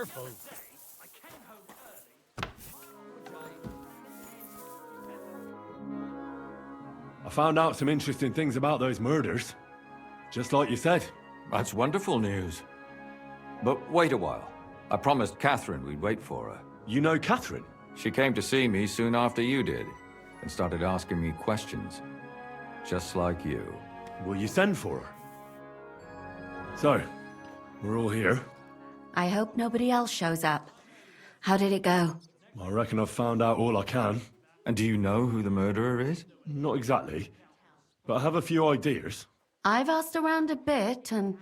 careful. I found out some interesting things about those murders. Just like you said. That's wonderful news. But wait a while. I promised Catherine we'd wait for her. You know Catherine? She came to see me soon after you did, and started asking me questions. Just like you. Will you send for her? So, we're all here. I hope nobody else shows up. How did it go? I reckon I've found out all I can. And do you know who the murderer is? Not exactly, but I have a few ideas. I've asked around a bit, and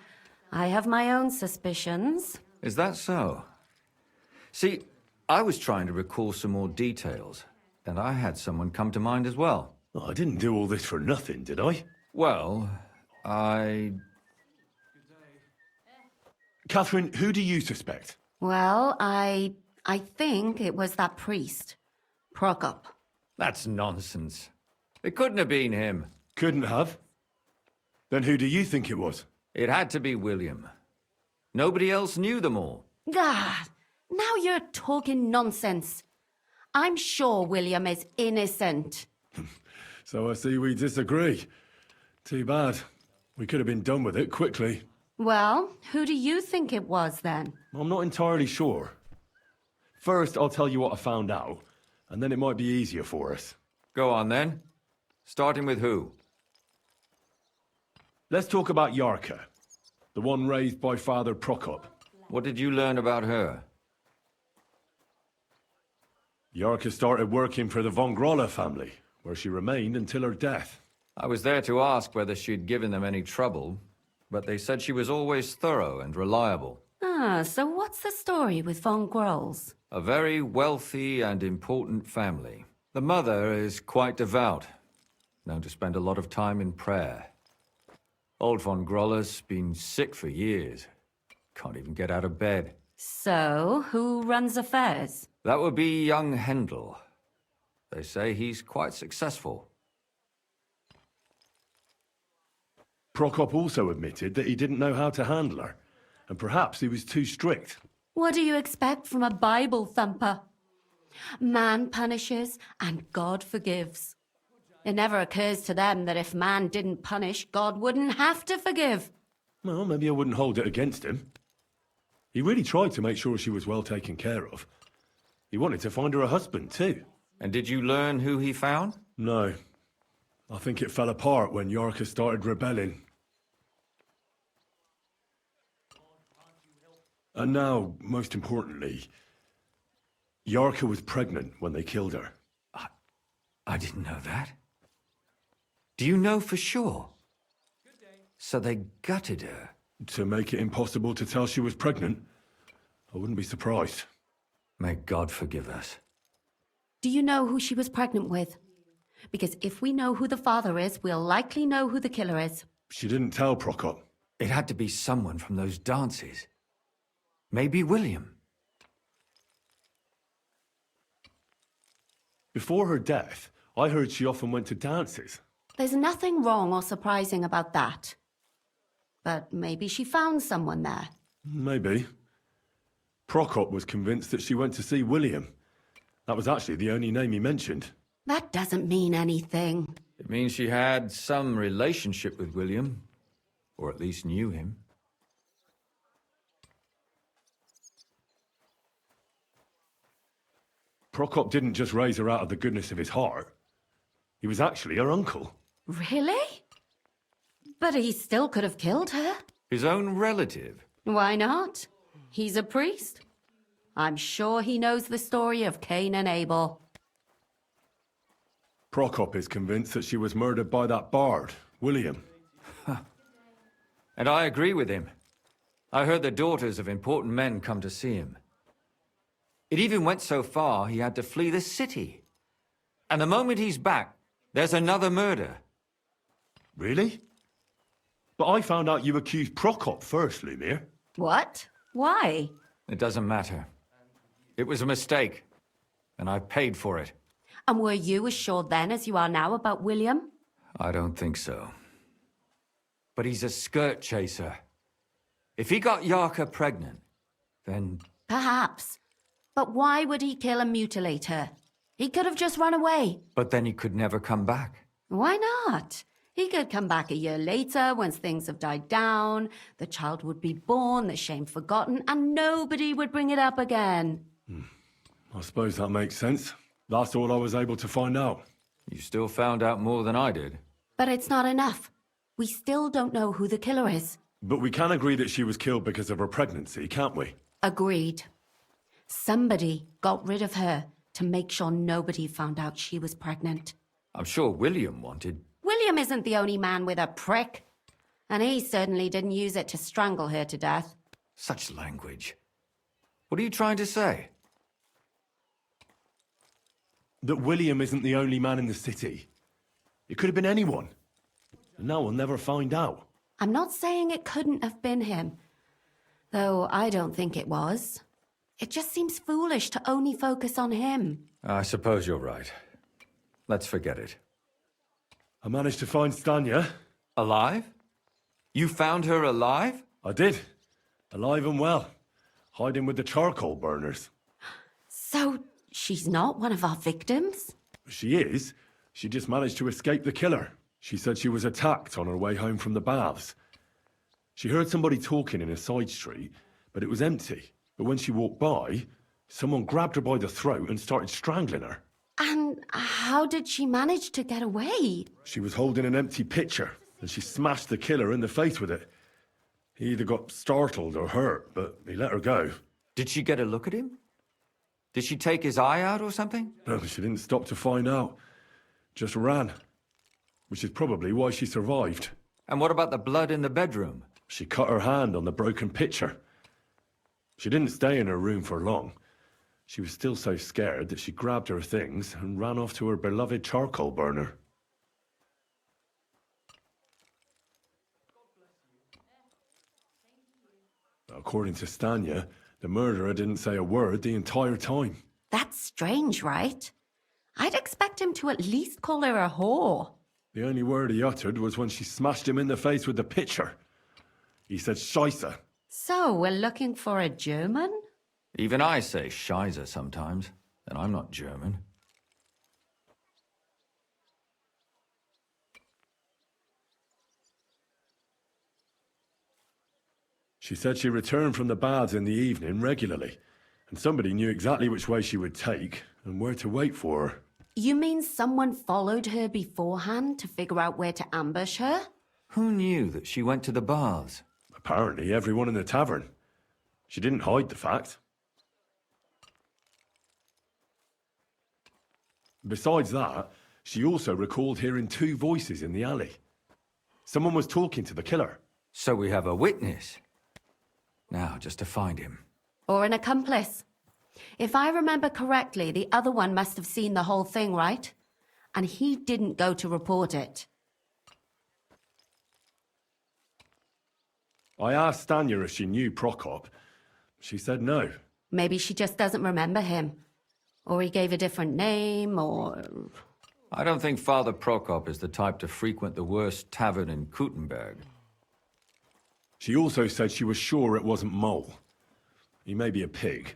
I have my own suspicions. Is that so? See, I was trying to recall some more details, and I had someone come to mind as well. Oh, I didn't do all this for nothing, did I? Well, Catherine, who do you suspect? Well, I think it was that priest, Prokop. That's nonsense. It couldn't have been him. Couldn't have? Then who do you think it was? It had to be William. Nobody else knew them all. Ah, now you're talking nonsense. I'm sure William is innocent. So I see we disagree. Too bad. We could have been done with it quickly. Well, who do you think it was then? I'm not entirely sure. First, I'll tell you what I found out, and then it might be easier for us. Go on then. Starting with who? Let's talk about Yarka, the one raised by Father Prokop. What did you learn about her? Yarka started working for the von Grolle family, where she remained until her death. I was there to ask whether she'd given them any trouble, but they said she was always thorough and reliable. Ah, so what's the story with von Grolls? A very wealthy and important family. The mother is quite devout, known to spend a lot of time in prayer. Old von Groller's been sick for years. Can't even get out of bed. So, who runs affairs? That would be young Hendel. They say he's quite successful. Prokop also admitted that he didn't know how to handle her, and perhaps he was too strict. What do you expect from a Bible thumper? Man punishes and God forgives. It never occurs to them that if man didn't punish, God wouldn't have to forgive. Well, maybe I wouldn't hold it against him. He really tried to make sure she was well taken care of. He wanted to find her a husband, too. And did you learn who he found? No. I think it fell apart when Yarka started rebelling. And now, most importantly, Yarka was pregnant when they killed her. I didn't know that. Do you know for sure? So they gutted her. To make it impossible to tell she was pregnant? I wouldn't be surprised. May God forgive us. Do you know who she was pregnant with? Because if we know who the father is, we'll likely know who the killer is. She didn't tell Prokop. It had to be someone from those dances. Maybe William. Before her death, I heard she often went to dances. There's nothing wrong or surprising about that. But maybe she found someone there. Maybe. Prokop was convinced that she went to see William. That was actually the only name he mentioned. That doesn't mean anything. It means she had some relationship with William. Or at least knew him. Prokop didn't just raise her out of the goodness of his heart. He was actually her uncle. Really? But he still could have killed her. His own relative. Why not? He's a priest. I'm sure he knows the story of Cain and Abel. Prokop is convinced that she was murdered by that bard, William. And I agree with him. I heard the daughters of important men come to see him. It even went so far he had to flee the city. And the moment he's back, there's another murder. Really? But I found out you accused Prokop first, Lumir. What? Why? It doesn't matter. It was a mistake. And I paid for it. And were you as sure then as you are now about William? I don't think so. But he's a skirt chaser. If he got Yarka pregnant, then... Perhaps. But why would he kill and mutilate her? He could have just run away. But then he could never come back. Why not? He could come back a year later once things have died down, the child would be born, the shame forgotten, and nobody would bring it up again. I suppose that makes sense. That's all I was able to find out. You still found out more than I did. But it's not enough. We still don't know who the killer is. But we can agree that she was killed because of her pregnancy, can't we? Agreed. Somebody got rid of her to make sure nobody found out she was pregnant. I'm sure William wanted... William isn't the only man with a prick. And he certainly didn't use it to strangle her to death. Such language. What are you trying to say? That William isn't the only man in the city. It could have been anyone. And now we'll never find out. I'm not saying it couldn't have been him. Though I don't think it was. It just seems foolish to only focus on him. I suppose you're right. Let's forget it. I managed to find Stanya. Alive? You found her alive? I did. Alive and well. Hiding with the charcoal burners. So, she's not one of our victims? She is. She just managed to escape the killer. She said she was attacked on her way home from the baths. She heard somebody talking in a side street, but it was empty. But when she walked by, someone grabbed her by the throat and started strangling her. And how did she manage to get away? She was holding an empty pitcher, and she smashed the killer in the face with it. He either got startled or hurt, but he let her go. Did she get a look at him? Did she take his eye out or something? No, she didn't stop to find out. Just ran. Which is probably why she survived. And what about the blood in the bedroom? She cut her hand on the broken pitcher. She didn't stay in her room for long. She was still so scared that she grabbed her things and ran off to her beloved charcoal burner. According to Stanya, the murderer didn't say a word the entire time. That's strange, right? I'd expect him to at least call her a whore. The only word he uttered was when she smashed him in the face with the pitcher. He said Scheisse. So, we're looking for a German? Even I say Scheiße sometimes, and I'm not German. She said she returned from the baths in the evening regularly, and somebody knew exactly which way she would take and where to wait for her. You mean someone followed her beforehand to figure out where to ambush her? Who knew that she went to the baths? Apparently everyone in the tavern. She didn't hide the fact. Besides that, she also recalled hearing two voices in the alley. Someone was talking to the killer. So we have a witness. Now, just to find him. Or an accomplice. If I remember correctly, the other one must have seen the whole thing, right? And he didn't go to report it. I asked Stanya if she knew Prokop. She said no. Maybe she just doesn't remember him. Or he gave a different name, or... I don't think Father Prokop is the type to frequent the worst tavern in Kuttenberg. She also said she was sure it wasn't Mole. He may be a pig,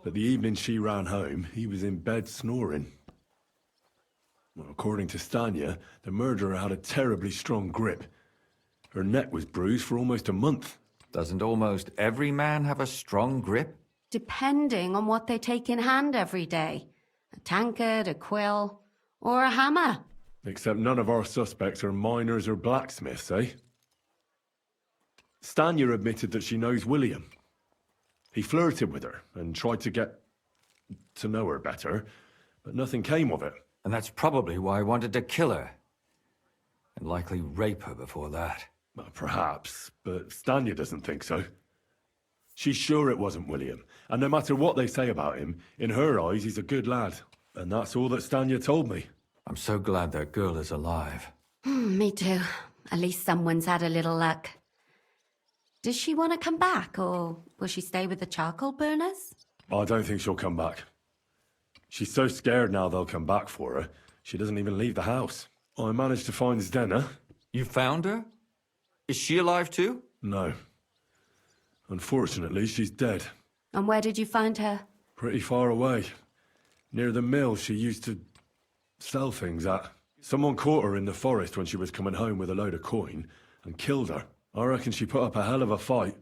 but the evening she ran home, he was in bed snoring. Well, according to Stanya, the murderer had a terribly strong grip. Her neck was bruised for almost a month. Doesn't almost every man have a strong grip? Depending on what they take in hand every day. A tankard, a quill, or a hammer. Except none of our suspects are miners or blacksmiths, eh? Stanya admitted that she knows William. He flirted with her and tried to get to know her better, but nothing came of it. And that's probably why I wanted to kill her. And likely rape her before that. Well, perhaps, but Stanya doesn't think so. She's sure it wasn't William, and no matter what they say about him, in her eyes he's a good lad. And that's all that Stanya told me. I'm so glad that girl is alive. Me too. At least someone's had a little luck. Does she want to come back, or will she stay with the charcoal burners? I don't think she'll come back. She's so scared now they'll come back for her, she doesn't even leave the house. I managed to find Zdena. You found her? Is she alive too? No. Unfortunately, she's dead. And where did you find her? Pretty far away. Near the mill she used to sell things at. Someone caught her in the forest when she was coming home with a load of coin and killed her. I reckon she put up a hell of a fight.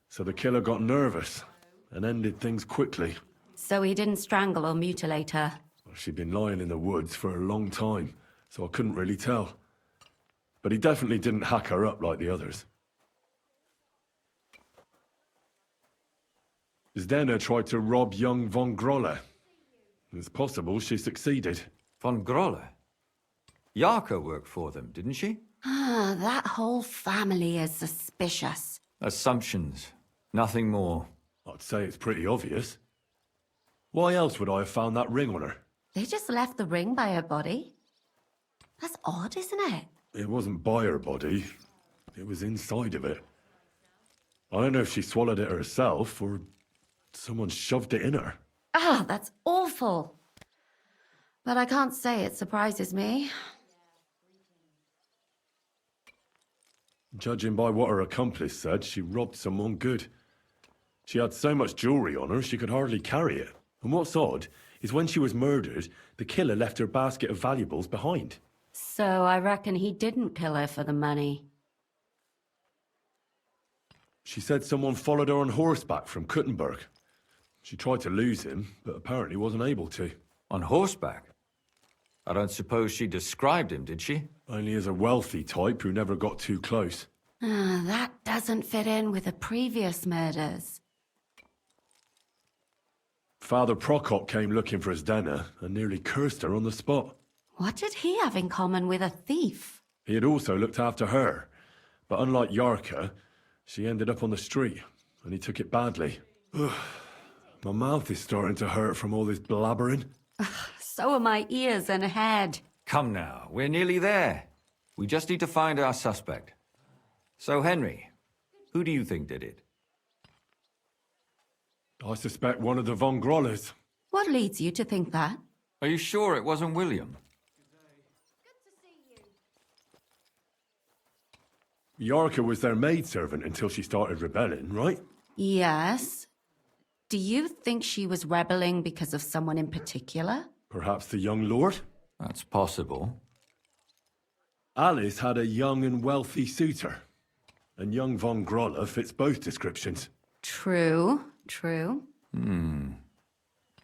So the killer got nervous and ended things quickly. So he didn't strangle or mutilate her? She'd been lying in the woods for a long time, so I couldn't really tell. But he definitely didn't hack her up like the others. Zdena tried to rob young von Grolle. It's possible she succeeded. Von Grolle? Yarka worked for them, didn't she? Ah, that whole family is suspicious. Assumptions. Nothing more. I'd say it's pretty obvious. Why else would I have found that ring on her? They just left the ring by her body. That's odd, isn't it? It wasn't by her body. It was inside of it. I don't know if she swallowed it herself or someone shoved it in her. Ah, that's awful. But I can't say it surprises me. Judging by what her accomplice said, she robbed someone good. She had so much jewelry on her, she could hardly carry it. And what's odd is when she was murdered, the killer left her basket of valuables behind. So I reckon he didn't kill her for the money. She said someone followed her on horseback from Kuttenberg. She tried to lose him, but apparently wasn't able to. On horseback? I don't suppose she described him, did she? Only as a wealthy type who never got too close. Ah, that doesn't fit in with the previous murders. Father Prokop came looking for Zdena and nearly cursed her on the spot. What did he have in common with a thief? He had also looked after her, but unlike Yarka, she ended up on the street, and he took it badly. My mouth is starting to hurt from all this blabbering. So are my ears and head. Come now, we're nearly there. We just need to find our suspect. So, Henry, who do you think did it? I suspect one of the von Grolles. What leads you to think that? Are you sure it wasn't William? Yarka was their maidservant until she started rebelling, right? Yes. Do you think she was rebelling because of someone in particular? Perhaps the young lord? That's possible. Alice had a young and wealthy suitor, and young von Grolle fits both descriptions. True, true.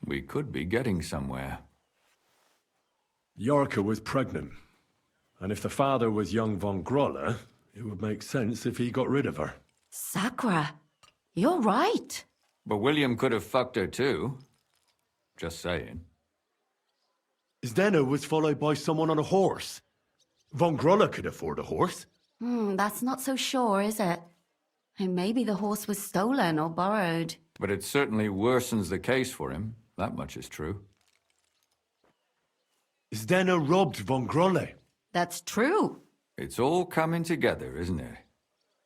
We could be getting somewhere. Yarka was pregnant, and if the father was young von Grolle, it would make sense if he got rid of her. Sakura, you're right. But William could have fucked her too. Just saying. Zdena was followed by someone on a horse. Von Grolle could afford a horse. That's not so sure, is it? And maybe the horse was stolen or borrowed. But it certainly worsens the case for him. That much is true. Zdena robbed von Grolle. That's true. It's all coming together, isn't it?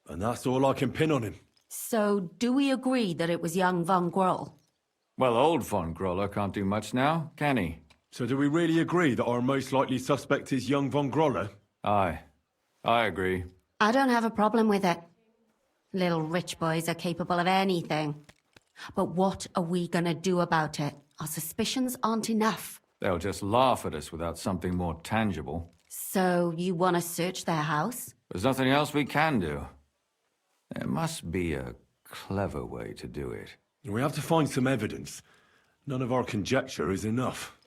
And that's all I can pin on him. So, do we agree that it was young von Groll? Well, old von Grolle can't do much now, can he? So do we really agree that our most likely suspect is young von Grolle? Aye. I agree. I don't have a problem with it. Little rich boys are capable of anything. But what are we gonna do about it? Our suspicions aren't enough. They'll just laugh at us without something more tangible. So, you want to search their house? There's nothing else we can do. There must be a clever way to do it. We have to find some evidence. None of our conjecture is enough.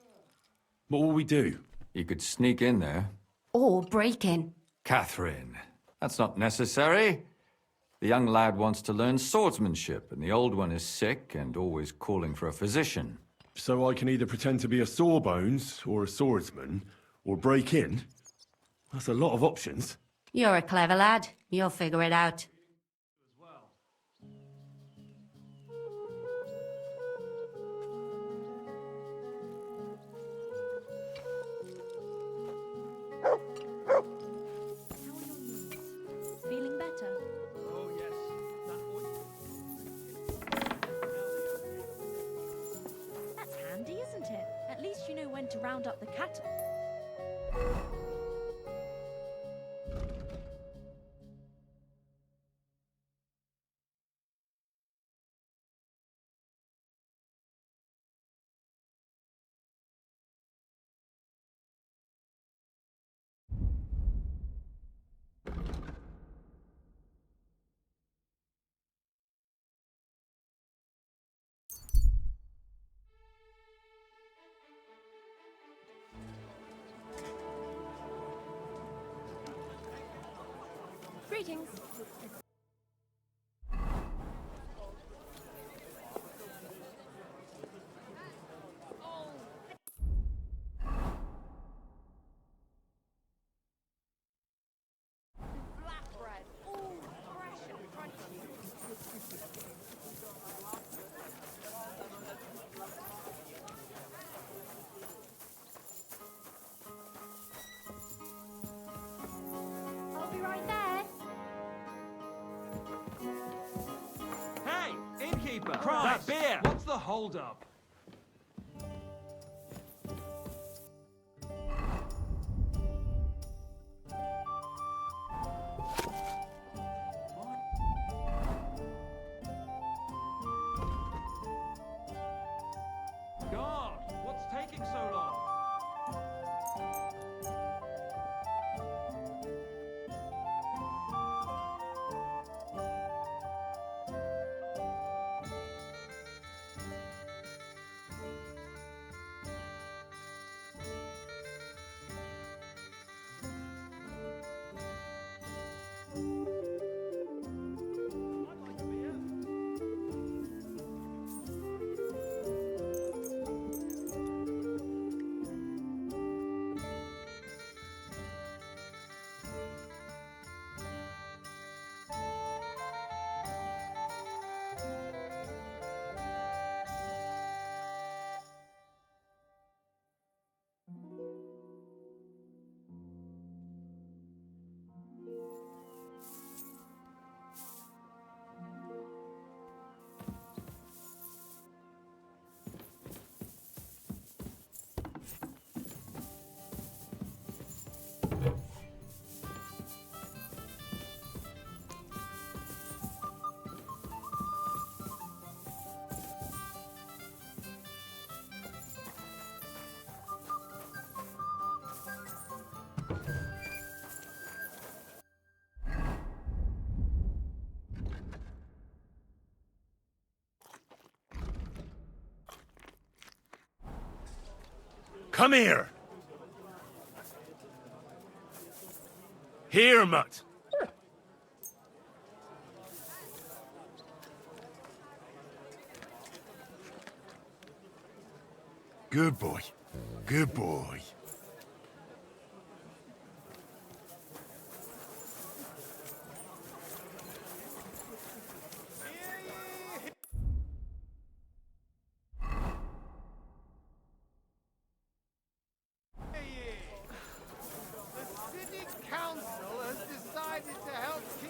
What will we do? You could sneak in there. Or break in? Catherine, that's not necessary. The young lad wants to learn swordsmanship, and the old one is sick and always calling for a physician. So I can either pretend to be a sawbones or a swordsman, or break in? That's a lot of options. You're a clever lad. You'll figure it out. Feeling better? Oh, yes. That ointment. That's handy, isn't it? At least you know when to round up the cattle. Greetings. Flatbread. Ooh, fresh and crunchy. I'll be right there. Hey, innkeeper! Christ, That beer! what's the hold-up? God, what's taking so long? Come here! Here, mutt! Good boy. Good boy.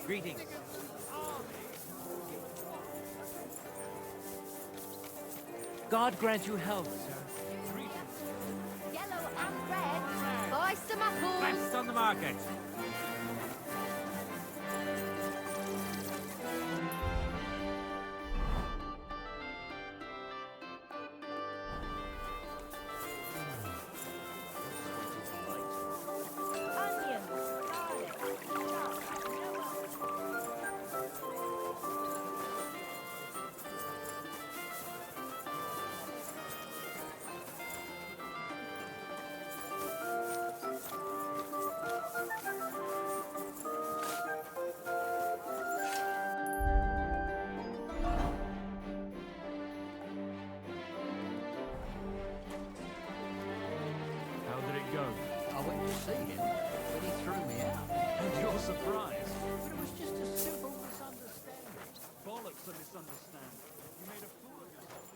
Greetings. God grant you health, sir. Yellow and red. Buy some apples. Best on the market. Onions, garlic, How did it go? I went to see him, but he threw me out. And you're surprised. But it was just a simple misunderstanding. Bollocks a misunderstanding. You made a fool of yourself.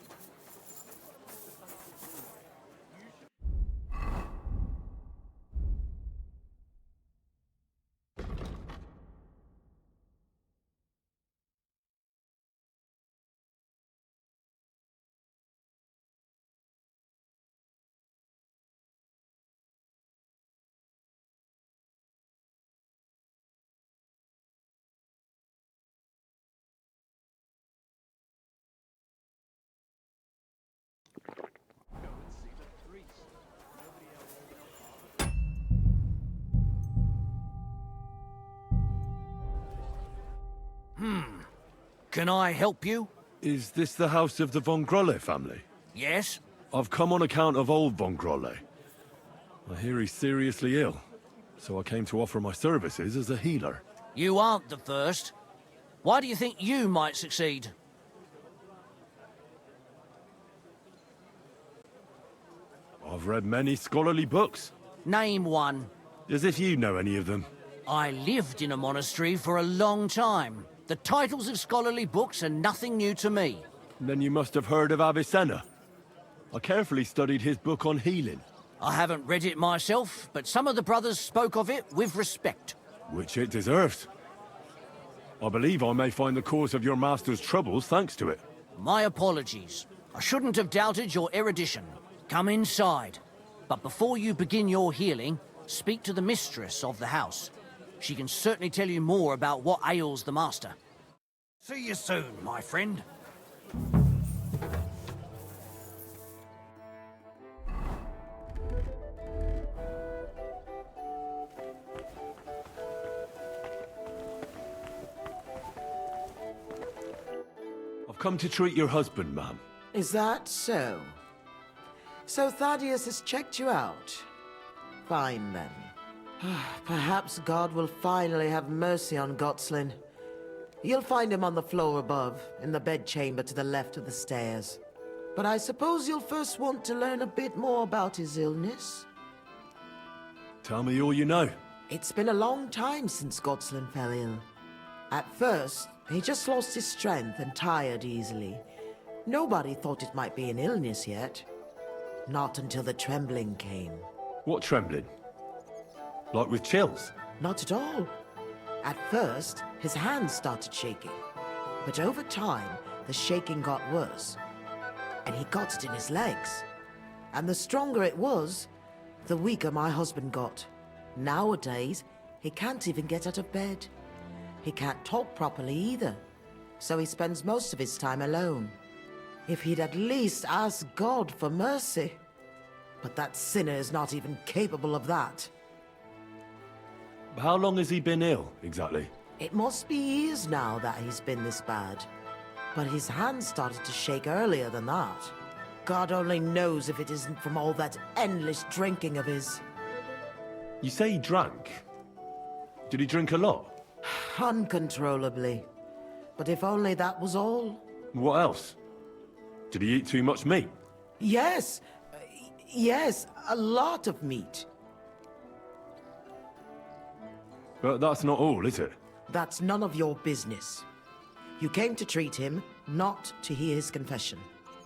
Go and see the priest. Nobody else will. Can I help you? Is this the house of the Von Grolle family? Yes? I've come on account of old Von Grolle. I hear he's seriously ill, so I came to offer my services as a healer. You aren't the first. Why do you think you might succeed? I've read many scholarly books. Name one. As if you know any of them. I lived in a monastery for a long time. The titles of scholarly books are nothing new to me. Then you must have heard of Avicenna. I carefully studied his book on healing. I haven't read it myself, but some of the brothers spoke of it with respect. Which it deserves. I believe I may find the cause of your master's troubles thanks to it. My apologies. I shouldn't have doubted your erudition. Come inside. But before you begin your healing, speak to the mistress of the house. She can certainly tell you more about what ails the master. See you soon, my friend. I've come to treat your husband, ma'am. Is that so? So Thaddeus has checked you out? Fine then. Perhaps God will finally have mercy on Gotslin. You'll find him on the floor above, in the bedchamber to the left of the stairs. But I suppose you'll first want to learn a bit more about his illness? Tell me all you know. It's been a long time since Gotslin fell ill. At first, he just lost his strength and tired easily. Nobody thought it might be an illness yet. Not until the trembling came. What trembling? Like with chills? Not at all. At first, his hands started shaking. But over time, the shaking got worse. And he got it in his legs. And the stronger it was, the weaker my husband got. Nowadays, he can't even get out of bed. He can't talk properly either. So he spends most of his time alone. If he'd at least ask God for mercy. But that sinner is not even capable of that. How long has he been ill, exactly? It must be years now that he's been this bad. But his hands started to shake earlier than that. God only knows if it isn't from all that endless drinking of his. You say he drank? Did he drink a lot? Uncontrollably. But if only that was all. What else? Did he eat too much meat? Yes. Yes, a lot of meat. But that's not all, is it? That's none of your business. You came to treat him, not to hear his confession.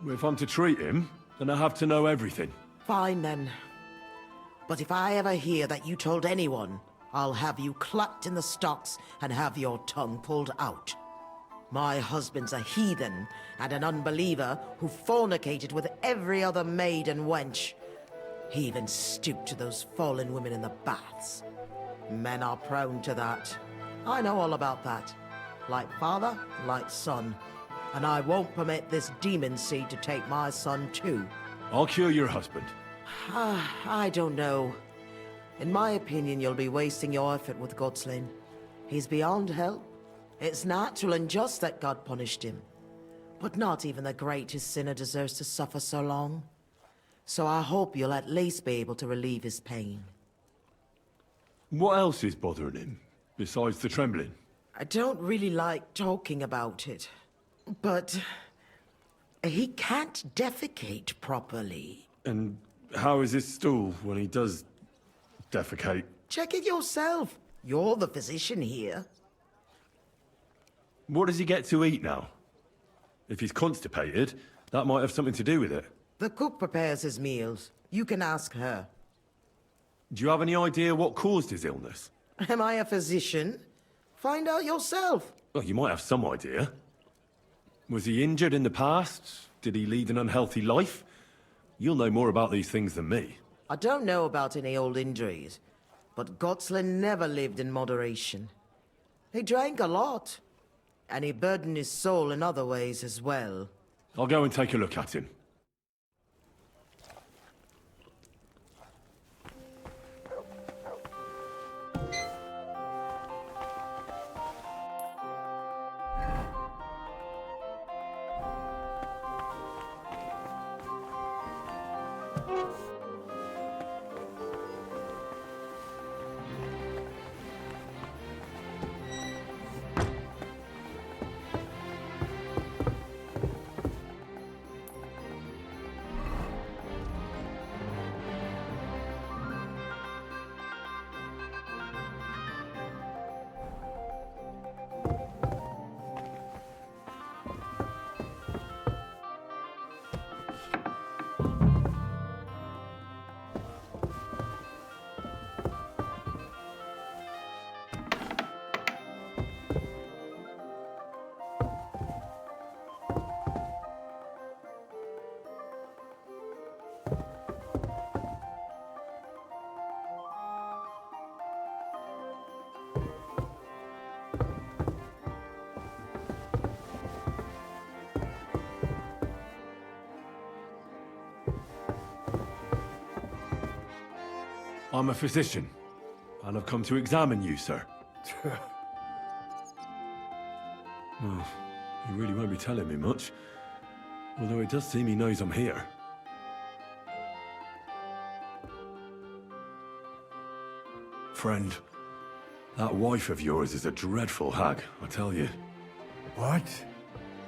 If I'm to treat him, then I have to know everything. Fine then. But if I ever hear that you told anyone, I'll have you clapped in the stocks and have your tongue pulled out. My husband's a heathen and an unbeliever who fornicated with every other maid and wench. He even stooped to those fallen women in the baths. Men are prone to that. I know all about that. Like father, like son. And I won't permit this demon seed to take my son too. I'll cure your husband. I don't know. In my opinion, you'll be wasting your effort with Gotslin. He's beyond help. It's natural and just that God punished him. But not even the greatest sinner deserves to suffer so long. So I hope you'll at least be able to relieve his pain. What else is bothering him, besides the trembling? I don't really like talking about it, but he can't defecate properly. And how is his stool when he does defecate? Check it yourself. You're the physician here. What does he get to eat now? If he's constipated, that might have something to do with it. The cook prepares his meals. You can ask her. Do you have any idea what caused his illness? Am I a physician? Find out yourself. Well, you might have some idea. Was he injured in the past? Did he lead an unhealthy life? You'll know more about these things than me. I don't know about any old injuries, but Gotslin never lived in moderation. He drank a lot, and he burdened his soul in other ways as well. I'll go and take a look at him. I'm a physician, and I've come to examine you, sir. Well, he really won't be telling me much, although it does seem he knows I'm here. Friend, that wife of yours is a dreadful hag, I tell you. What?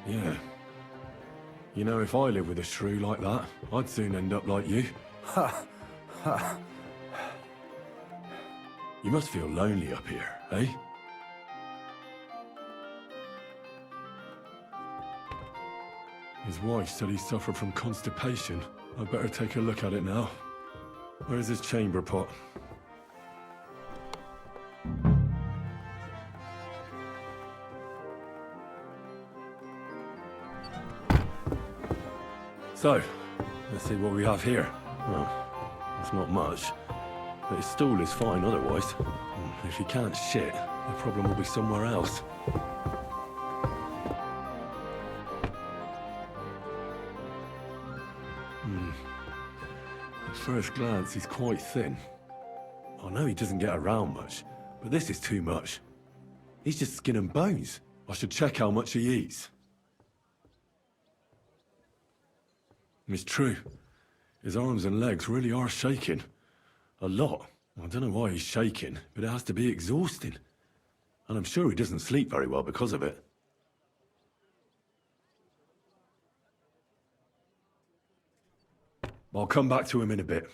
Yeah. You know, if I lived with a shrew like that, I'd soon end up like you. You must feel lonely up here, eh? His wife said he suffered from constipation. I'd better take a look at it now. Where's his chamber pot? So, let's see what we have here. Well, it's not much, but his stool is fine otherwise. If he can't shit, the problem will be somewhere else. At first glance, he's quite thin. I know he doesn't get around much, but this is too much. He's just skin and bones. I should check how much he eats. It's true. His arms and legs really are shaking. A lot. I don't know why he's shaking, but it has to be exhausting. And I'm sure he doesn't sleep very well because of it. I'll come back to him in a bit.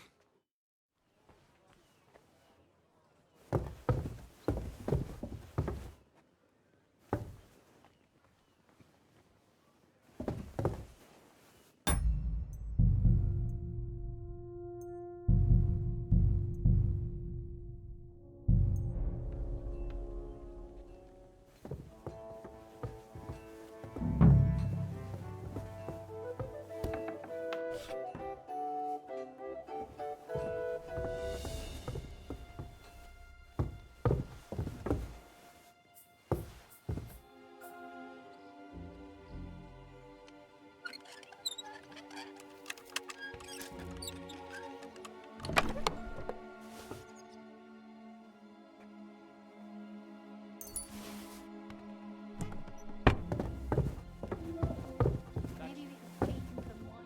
Maybe we could feed him some wine.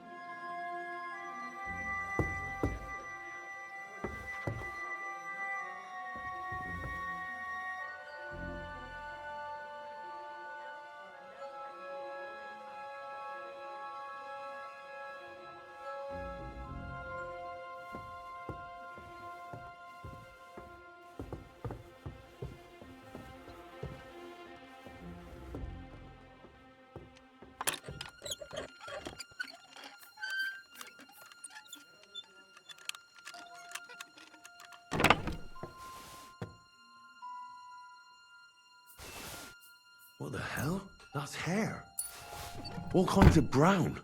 What the hell? That's hair. All kinds of brown.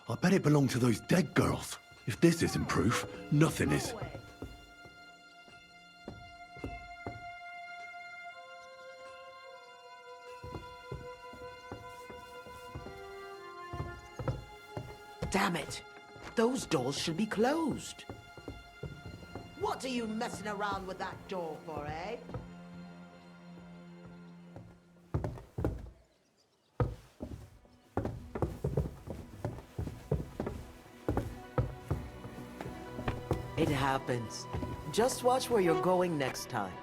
I bet it belonged to those dead girls. If this isn't proof, nothing is. Damn it! Those doors should be closed. What are you messing around with that door for, eh? It happens. Just watch where you're going next time.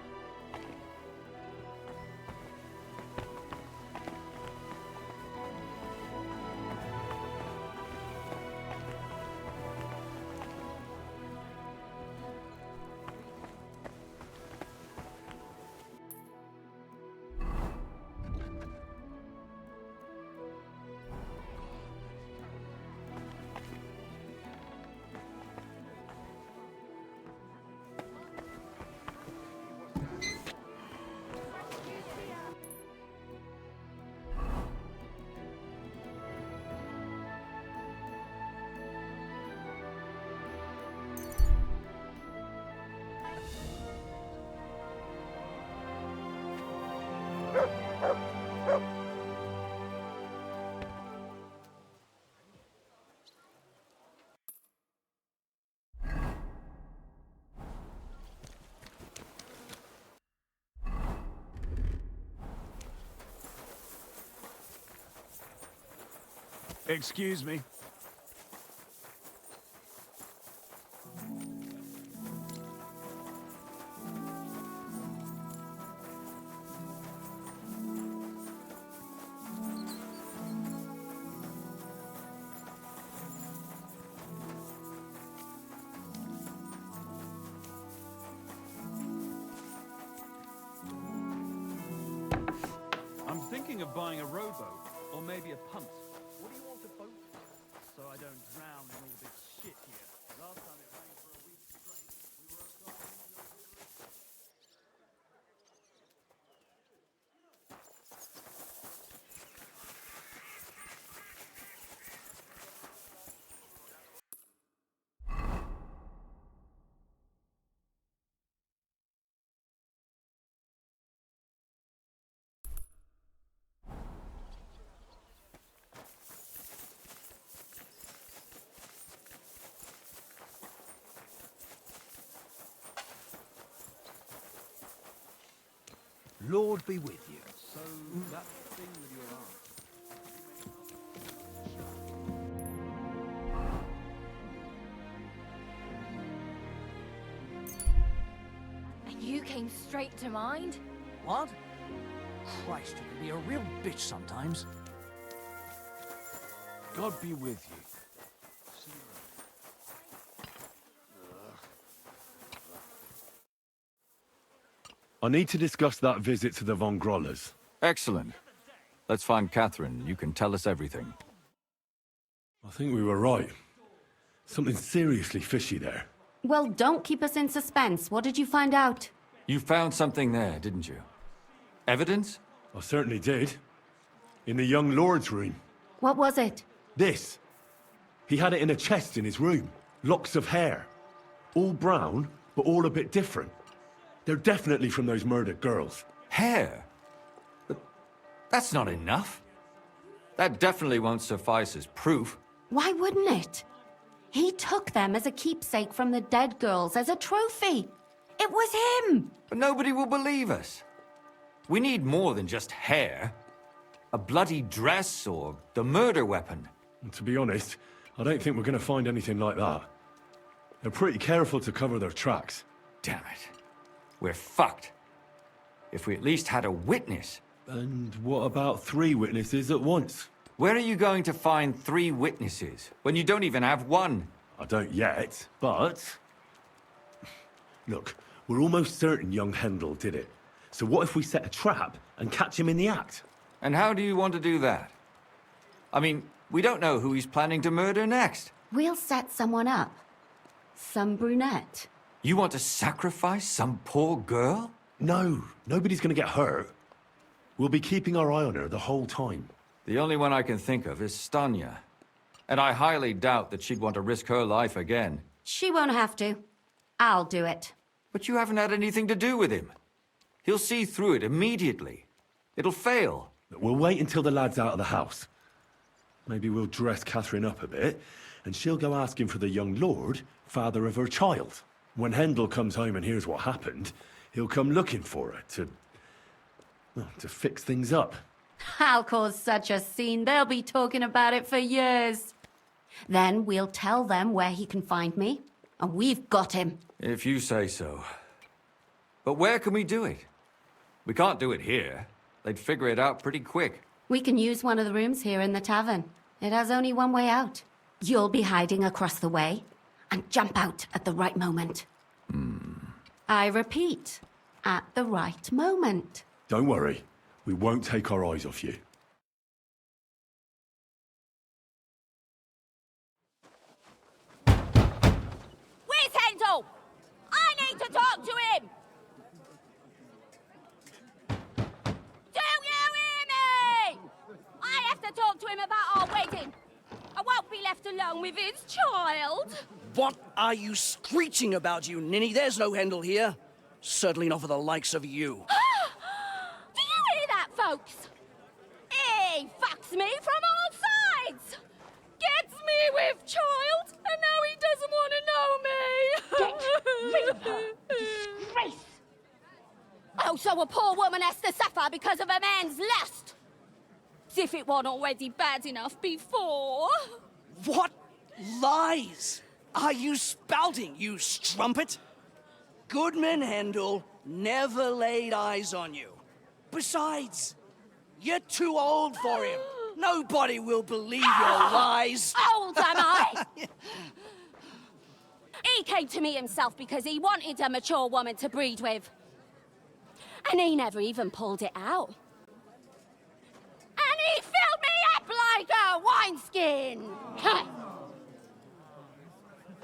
Excuse me. I'm thinking of buying a rowboat, or maybe a punt. What do you want a boat for? So I don't drown in all this shit here. Last time it rained for a week straight, we were Lord be with you. So that thing with your arm. And you came straight to mind? What? Christ, you can be a real bitch sometimes. God be with you. I need to discuss that visit to the Von Grollers. Excellent. Let's find Catherine. You can tell us everything. I think we were right. Something seriously fishy there. Well, don't keep us in suspense. What did you find out? You found something there, didn't you? Evidence? I certainly did. In the young lord's room. What was it? This. He had it in a chest in his room. Locks of hair. All brown, but all a bit different. They're definitely from those murdered girls. Hair? But that's not enough. That definitely won't suffice as proof. Why wouldn't it? He took them as a keepsake from the dead girls, as a trophy. It was him! But nobody will believe us. We need more than just hair. A bloody dress or the murder weapon. And to be honest, I don't think we're going to find anything like that. They're pretty careful to cover their tracks. Damn it. We're fucked. If we at least had a witness. And what about 3 witnesses at once? Where are you going to find 3 witnesses when you don't even have one? I don't yet, but... Look, we're almost certain young Hendel did it. So what if we set a trap and catch him in the act? And how do you want to do that? I mean, we don't know who he's planning to murder next. We'll set someone up. Some brunette. You want to sacrifice some poor girl? No, nobody's gonna get hurt. We'll be keeping our eye on her the whole time. The only one I can think of is Stanya. And I highly doubt that she'd want to risk her life again. She won't have to. I'll do it. But you haven't had anything to do with him. He'll see through it immediately. It'll fail. We'll wait until the lad's out of the house. Maybe we'll dress Catherine up a bit, and she'll go asking for the young lord, father of her child. When Hendel comes home and hears what happened, he'll come looking for her to fix things up. I'll cause such a scene, they'll be talking about it for years. Then we'll tell them where he can find me, and we've got him. If you say so. But where can we do it? We can't do it here. They'd figure it out pretty quick. We can use one of the rooms here in the tavern. It has only one way out. You'll be hiding across the way, and jump out at the right moment. I repeat, at the right moment. Don't worry, we won't take our eyes off you. Where's Hendel? I need to talk to him! Do you hear me? I have to talk to him about our wedding. I won't be left alone with his child. What are you screeching about, you ninny? There's no Hendel here. Certainly not for the likes of you. Do you hear that, folks? He fucks me from all sides. Gets me with child, and now he doesn't want to know me. Get rid of her. Disgrace. Oh, so a poor woman has to suffer because of a man's lust. As if it wasn't already bad enough before. What lies are you spouting, you strumpet? Goodman Hendel never laid eyes on you. Besides, you're too old for him. Nobody will believe your lies. Old am I? He came to me himself because he wanted a mature woman to breed with. And he never even pulled it out. And he filled me up like a wineskin.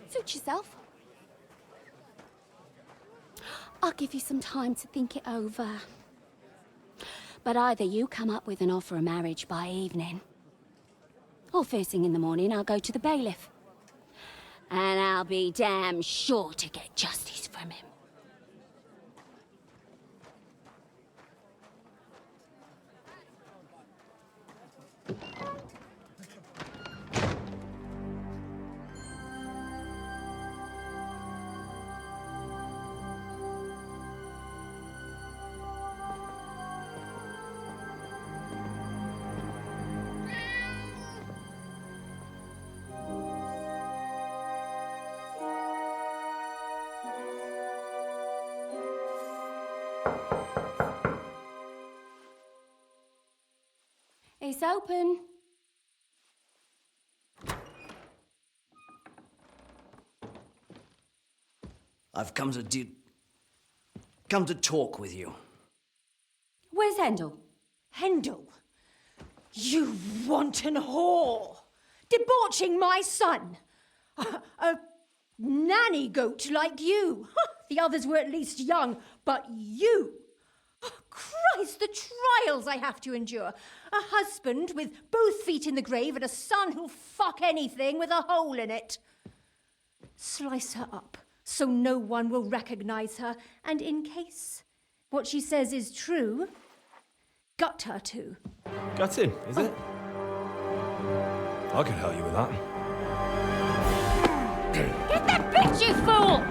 Suit yourself. I'll give you some time to think it over. But either you come up with an offer of marriage by evening, or first thing in the morning I'll go to the bailiff. And I'll be damn sure to get justice from him. It's open. I've come to talk with you. Where's Hendel? Hendel, you wanton whore! Debauching my son! A nanny goat like you! The others were at least young, but you! Christ, the trials I have to endure! A husband with both feet in the grave and a son who'll fuck anything with a hole in it. Slice her up so no one will recognize her, and in case what she says is true, gut her too. Gutting, is it? I could help you with that. Get that bitch, you fool!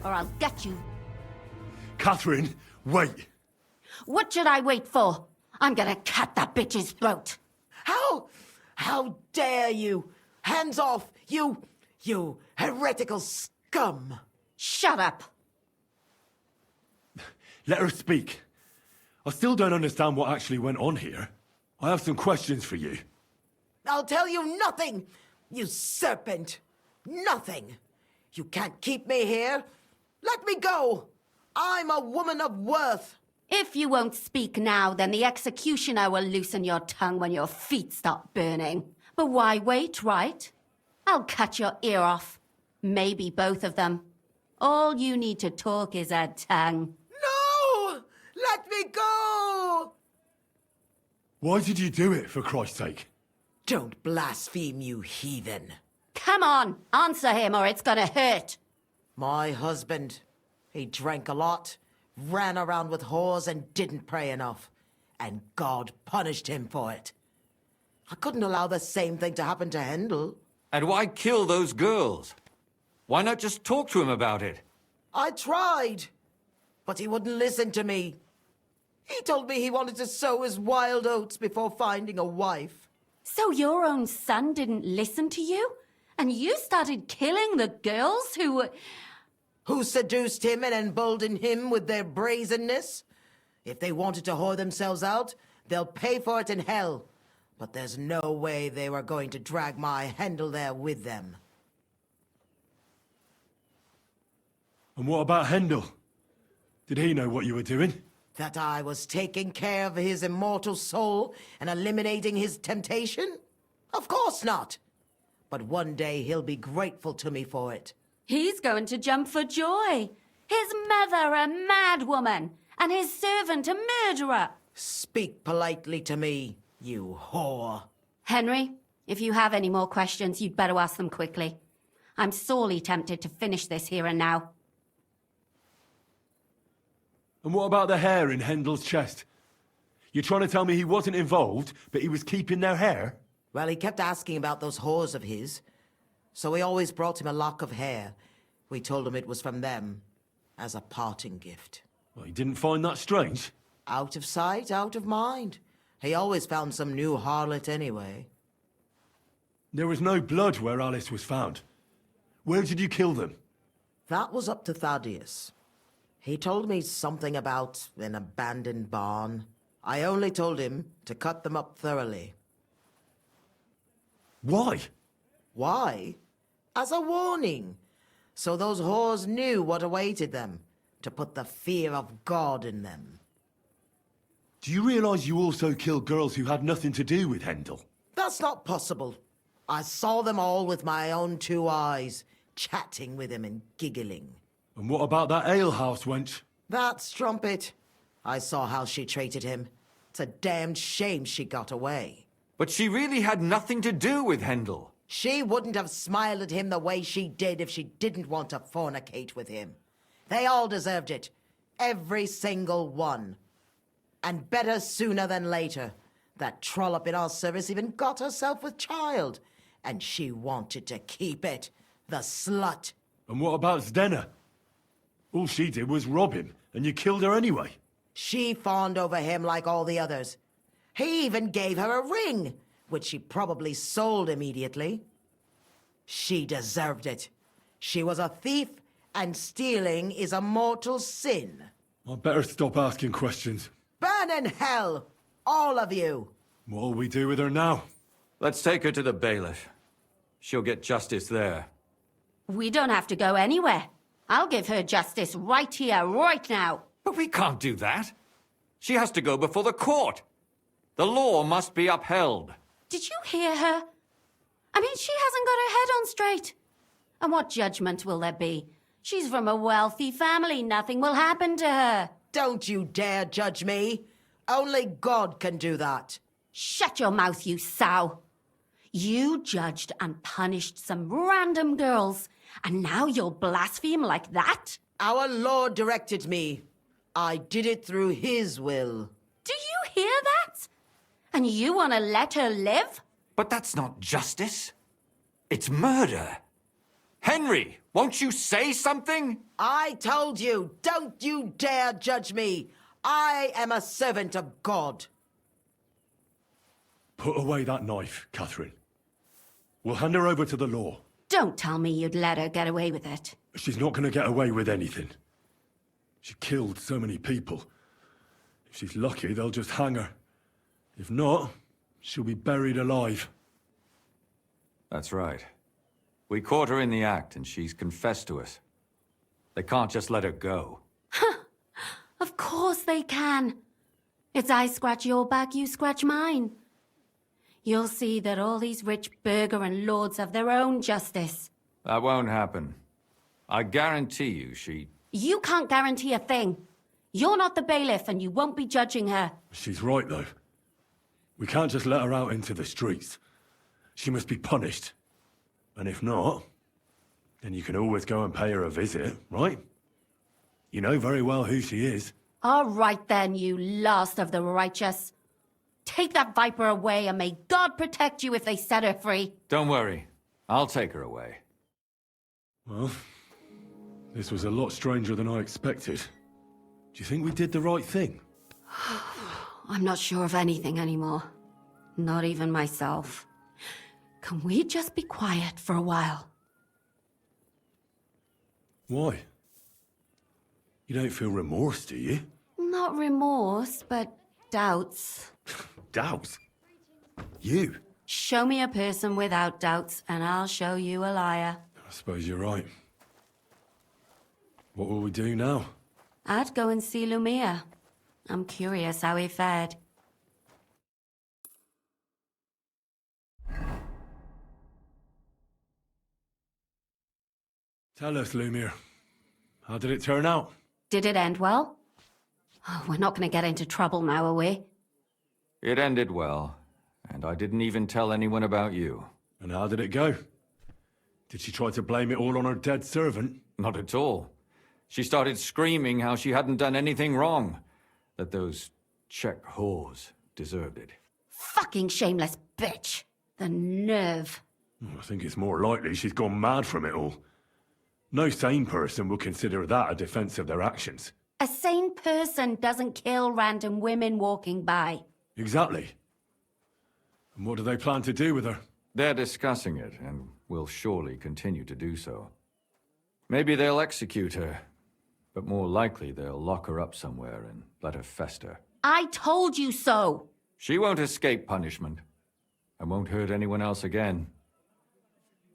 Or I'll get you. Catherine, wait! What should I wait for? I'm gonna cut that bitch's throat. How dare you? Hands off, you heretical scum! Shut up. Let her speak. I still don't understand what actually went on here. I have some questions for you. I'll tell you nothing, you serpent! Nothing! You can't keep me here. Let me go! I'm a woman of worth. If you won't speak now, then the executioner will loosen your tongue when your feet start burning. But why wait, right? I'll cut your ear off. Maybe both of them. All you need to talk is a tongue. No! Let me go! Why did you do it, for Christ's sake? Don't blaspheme, you heathen. Come on, answer him or it's gonna hurt. My husband, he drank a lot, ran around with whores and didn't pray enough. And God punished him for it. I couldn't allow the same thing to happen to Hendel. And why kill those girls? Why not just talk to him about it? I tried, but he wouldn't listen to me. He told me he wanted to sow his wild oats before finding a wife. So your own son didn't listen to you? And you started killing the girls who were... Who seduced him and emboldened him with their brazenness? If they wanted to whore themselves out, they'll pay for it in hell. But there's no way they were going to drag my Handel there with them. And what about Handel? Did he know what you were doing? That I was taking care of his immortal soul and eliminating his temptation? Of course not. But one day he'll be grateful to me for it. He's going to jump for joy. His mother a mad woman, and his servant a murderer. Speak politely to me, you whore. Henry, if you have any more questions, you'd better ask them quickly. I'm sorely tempted to finish this here and now. And what about the hair in Handel's chest? You're trying to tell me he wasn't involved, but he was keeping their hair? Well, he kept asking about those whores of his. So we always brought him a lock of hair. We told him it was from them, as a parting gift. Well, he didn't find that strange? Out of sight, out of mind. He always found some new harlot anyway. There was no blood where Alice was found. Where did you kill them? That was up to Thaddeus. He told me something about an abandoned barn. I only told him to cut them up thoroughly. Why? Why? As a warning. So those whores knew what awaited them. To put the fear of God in them. Do you realize you also killed girls who had nothing to do with Handel? That's not possible. I saw them all with my own 2 eyes, chatting with him and giggling. And what about that alehouse wench? That strumpet. I saw how she treated him. It's a damned shame she got away. But she really had nothing to do with Handel. She wouldn't have smiled at him the way she did if she didn't want to fornicate with him. They all deserved it. Every single one. And better sooner than later. That trollop in our service even got herself with child. And she wanted to keep it. The slut. And what about Zdenna? All she did was rob him, and you killed her anyway. She fawned over him like all the others. He even gave her a ring, which she probably sold immediately. She deserved it. She was a thief, and stealing is a mortal sin. I'd better stop asking questions. Burn in hell, all of you. What'll we do with her now? Let's take her to the bailiff. She'll get justice there. We don't have to go anywhere. I'll give her justice right here, right now. But we can't do that. She has to go before the court. The law must be upheld. Did you hear her? I mean, she hasn't got her head on straight. And what judgment will there be? She's from a wealthy family. Nothing will happen to her. Don't you dare judge me. Only God can do that. Shut your mouth, you sow. You judged and punished some random girls, and now you'll blaspheme like that? Our Lord directed me. I did it through His will. Do you hear that? And you want to let her live? But that's not justice. It's murder. Henry, won't you say something? I told you, don't you dare judge me. I am a servant of God. Put away that knife, Catherine. We'll hand her over to the law. Don't tell me you'd let her get away with it. She's not going to get away with anything. She killed so many people. If she's lucky, they'll just hang her. If not, she'll be buried alive. That's right. We caught her in the act, and she's confessed to us. They can't just let her go. Of course they can. It's I scratch your back, you scratch mine. You'll see that all these rich burgher and lords have their own justice. That won't happen. I guarantee you she... You can't guarantee a thing. You're not the bailiff, and you won't be judging her. She's right, though. We can't just let her out into the streets. She must be punished. And if not, then you can always go and pay her a visit, right? You know very well who she is. All right then, you last of the righteous. Take that viper away, and may God protect you if they set her free. Don't worry. I'll take her away. Well, this was a lot stranger than I expected. Do you think we did the right thing? I'm not sure of anything anymore. Not even myself. Can we just be quiet for a while? Why? You don't feel remorse, do you? Not remorse, but doubts. Doubts? You? Show me a person without doubts, and I'll show you a liar. I suppose you're right. What will we do now? I'd go and see Lumiere. I'm curious how he fared. Tell us, Lumiere. How did it turn out? Did it end well? Oh, we're not going to get into trouble now, are we? It ended well, and I didn't even tell anyone about you. And how did it go? Did she try to blame it all on her dead servant? Not at all. She started screaming how she hadn't done anything wrong, that those Czech whores deserved it. Fucking shameless bitch. The nerve. I think it's more likely she's gone mad from it all. No sane person would consider that a defense of their actions. A sane person doesn't kill random women walking by. Exactly. And what do they plan to do with her? They're discussing it, and will surely continue to do so. Maybe they'll execute her, but more likely they'll lock her up somewhere and let her fester. I told you so! She won't escape punishment, and won't hurt anyone else again.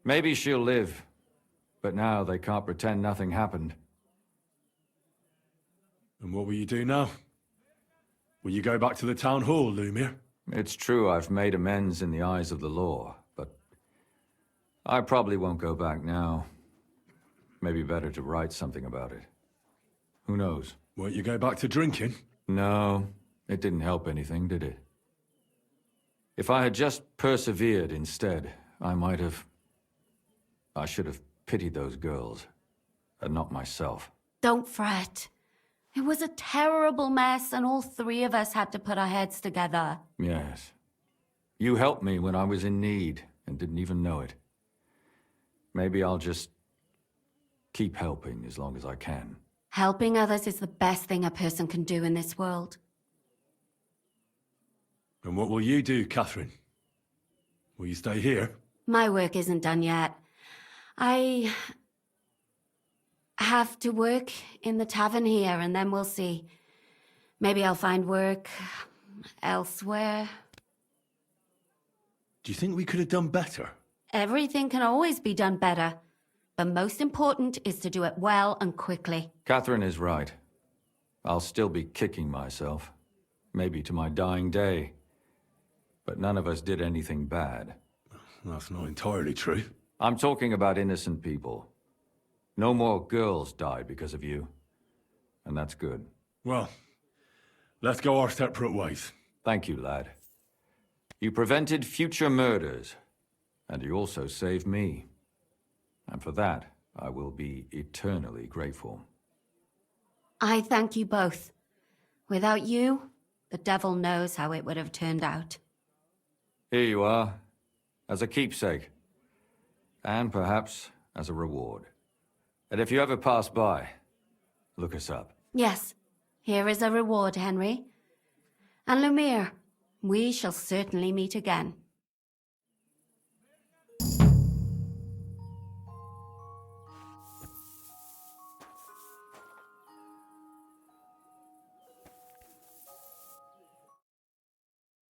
Maybe she'll live, but now they can't pretend nothing happened. And what will you do now? Will you go back to the town hall, Lumiere? It's true I've made amends in the eyes of the law, but I probably won't go back now. Maybe better to write something about it. Who knows? Won't you go back to drinking? No, it didn't help anything, did it? If I had just persevered instead, I should have pitied those girls, and not myself. Don't fret. It was a terrible mess, and all three of us had to put our heads together. Yes. You helped me when I was in need, and didn't even know it. Maybe I'll just keep helping as long as I can. Helping others is the best thing a person can do in this world. And what will you do, Catherine? Will you stay here? My work isn't done yet. I have to work in the tavern here, and then we'll see. Maybe I'll find work elsewhere. Do you think we could have done better? Everything can always be done better. But most important is to do it well and quickly. Catherine is right. I'll still be kicking myself. Maybe to my dying day. But none of us did anything bad. That's not entirely true. I'm talking about innocent people. No more girls died because of you. And that's good. Well, let's go our separate ways. Thank you, lad. You prevented future murders. And you also saved me. And for that, I will be eternally grateful. I thank you both. Without you, the devil knows how it would have turned out. Here you are, as a keepsake. And perhaps as a reward. And if you ever pass by, look us up. Yes, here is a reward, Henry. And Lumiere, we shall certainly meet again.